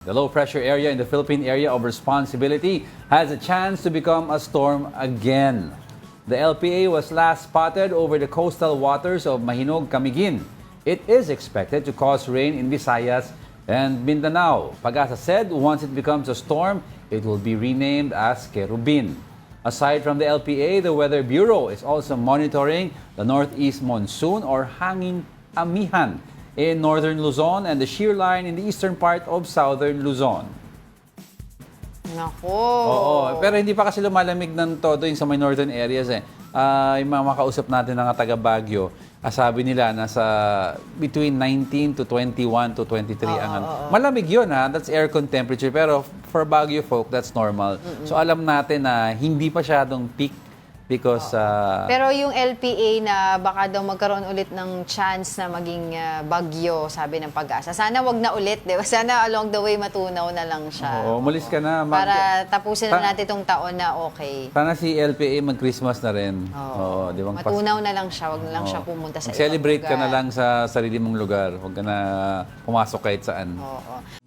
The low-pressure area in the Philippine area of responsibility has a chance to become a storm again. The LPA was last spotted over the coastal waters of Mahinog, Camiguin. It is expected to cause rain in Visayas and Mindanao. Pag-asa said once it becomes a storm, it will be renamed as Kerubin. Aside from the LPA, the Weather Bureau is also monitoring the northeast monsoon or hangin amihan in northern Luzon and the shear line in the eastern part of southern Luzon. Nako. Oo, pero hindi pa kasi lumalamig ng todo yung sa may northern areas eh. Yung mga makausap natin ng taga Baguio, sabi nila nasa between 19 to 21 to 23 ang ano. Malamig yun ha, that's aircon temperature. Pero for Baguio folk, that's normal. So alam natin na hindi pa syadong peak because Pero yung LPA na baka daw magkaroon ulit ng chance na maging bagyo, sabi ng Pag-asa. Sana wag na ulit, di ba? Sana along the way matunaw na lang siya. oo, umalis ka na. Para tapusin na natin itong taon na okay. Sana si LPA mag-Christmas na rin. Oo, di ba? Matunaw na lang siya, wag na lang siya pumunta sa ibang Celebrate ka na lugar. lang sa sarili mong lugar. Huwag ka na pumasok kahit saan. Oo.